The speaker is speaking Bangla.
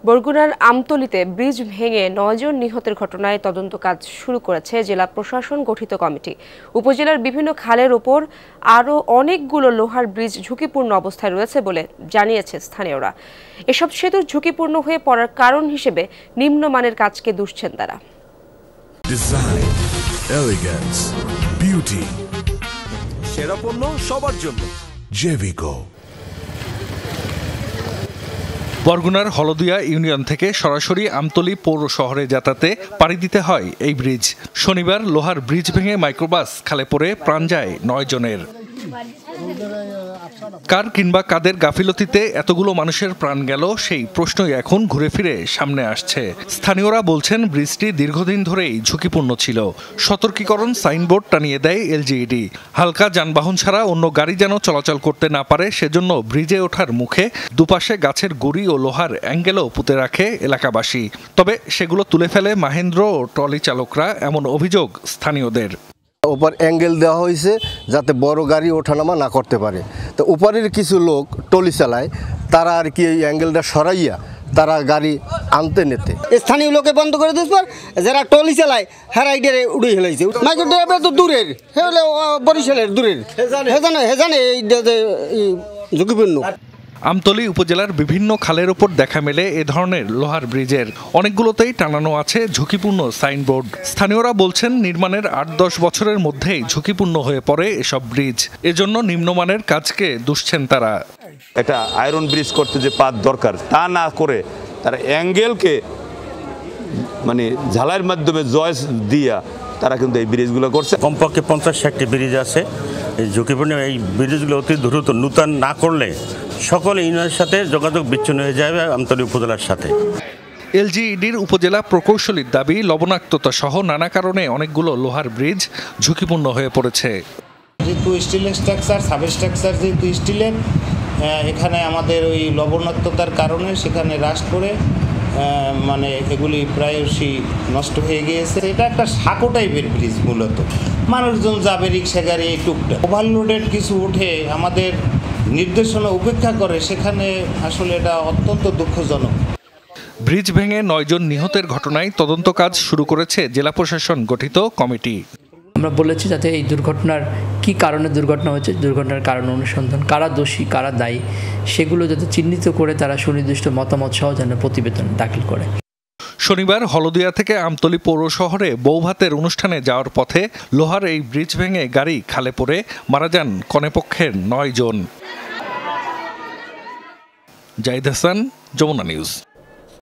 বরগুনার আমতলীতে ব্রিজ ভেঙে 9 জন নিহতের ঘটনায় তদন্ত কাজ শুরু করেছে জেলা প্রশাসন গঠিত কমিটি। উপজেলার বিভিন্ন খালের ওপর আরও অনেকগুলো লোহার ব্রিজ ঝুঁকিপূর্ণ অবস্থায় রয়েছে বলে জানিয়েছে স্থানীয়রা। এসব সেতু ঝুঁকিপূর্ণ হয়ে পড়ার কারণ হিসেবে নিম্নমানের কাজকে দুষছেন তারা। ডিজাইন, এলিগেন্স, বিউটি, সেরা পণ্য সবার জন্য জেভিকো। বরগুনার হলদিয়া ইউনিয়ন থেকে সরাসরি আমতলী পৌর শহরে যাতায়াতে পাড়ি দিতে হয় এই ব্রিজ। শনিবার লোহার ব্রিজ ভেঙে মাইক্রোবাস খালে পড়ে প্রাণ যায় 9 জনের। কার কিংবা কাদের গাফিলতিতে এতগুলো মানুষের প্রাণ গেল সেই প্রশ্নই এখন ঘুরে ফিরে সামনে আসছে। স্থানীয়রা বলছেন ব্রিজটি দীর্ঘদিন ধরেই ঝুঁকিপূর্ণ ছিল। সতর্কীকরণ সাইনবোর্ড টানিয়ে দেয় এলজিইডি। হালকা যানবাহন ছাড়া অন্য গাড়ি যেন চলাচল করতে না পারে সেজন্য ব্রিজে ওঠার মুখে দুপাশে গাছের গুঁড়ি ও লোহার অ্যাঙ্গেলও পুঁতে রাখে এলাকাবাসী। তবে সেগুলো তুলে ফেলে মাহেন্দ্র ও ট্রলি চালকরা, এমন অভিযোগ স্থানীয়দের। উপর অ্যাঙ্গেল দেওয়া হয়েছে যাতে বড় গাড়ি ওঠানামা না করতে পারে। তো উপরের কিছু লোক টলি চালায়, তারা আর কি এই অ্যাঙ্গেলটা সরাইয়া তারা গাড়ি আনতে নিতে স্থানীয় লোকে বন্ধ করে দিস পর যারা টলি চালায় হ্যাঁ রাইডারে উড়ে হেলাইছে। মাইক্রো ড্রাইভার তো দূরের, হে হলে বরিশালের দূরের, হেজানে এই ঝুঁকিপূর্ণ। আমতলী উপজেলার বিভিন্ন খালের ওপর দেখা মেলে এ ধরনের লোহার ব্রিজের অনেকগুলোতেই টানানো আছে ঝুঁকিপূর্ণ সাইনবোর্ড। স্থানীয়রা বলছেন নির্মাণের 8-10 বছরের মধ্যেই ঝুঁকিপূর্ণ হয়ে পড়ে এসব ব্রিজ। এজন্য নিম্নমানের কাজকে দুষছেন তারা। একটা আয়রন ব্রিজ করতে যে পাত দরকার তা না করে তারা অ্যাঙ্গেলকে মানে ঝালাইয়ের মাধ্যমে জয়েস দিয়া তারা কিন্তু এই ব্রিজগুলো করছে। কমপক্ষে 50-60টি ব্রিজ আছে। এই ঝুঁকিপূর্ণ এই ব্রিজগুলো অতি দ্রুত নূতন না করলে সকল ইউনিয়নের সাথে যোগাযোগ বিচ্ছিন্ন হয়ে যাবে আমতলী উপজেলার সাথে। এলজিইডির উপজেলা প্রকৌশলীর দাবি, লবণাক্ততা সহ নানা কারণে অনেকগুলো লোহার ব্রিজ ঝুঁকিপূর্ণ হয়ে পড়েছে। যেহেতু স্টিলের স্ট্রাকচার, সাবস্ট্রাকচার যেহেতু স্টিলের, এখানে আমাদের ওই লবণাক্ততার কারণে সেখানে রাস্ট করে মানে এগুলি প্রায়শই নষ্ট হয়ে গিয়েছে। এটা একটা সাঁকো টাইপের ব্রিজ, মূলত মানুষজন যাবে রিক্সা গাড়ি টুকটাক ওভারলোডেড কিছু উঠে আমাদের নির্দেশনা উপেক্ষা করে, সেখানে আসলে এটা অত্যন্ত দুঃখজনক। ব্রিজ ভেঙে 9 জন নিহতের ঘটনায় তদন্ত কাজ শুরু করেছে জেলা প্রশাসন গঠিত কমিটি। আমরা বলেছি যাতে এই দুর্ঘটনার কি কারণে দুর্ঘটনা হয়েছে, দুর্ঘটনার কারণ অনুসন্ধান, কারা দোষী কারা দায়ী সেগুলো যাতে চিহ্নিত করে তারা সুনির্দিষ্ট মতামত সহ যেন প্রতিবেদন দাখিল করে। শনিবার হলদিয়া থেকে আমতলী পৌর শহরে বৌভাতের অনুষ্ঠানে যাওয়ার পথে লোহার এই ব্রিজ ভেঙে গাড়ি খালে পড়ে মারা যান কনেপক্ষের 9 জন। জাহিদ হাসান, যমুনা নিউজ।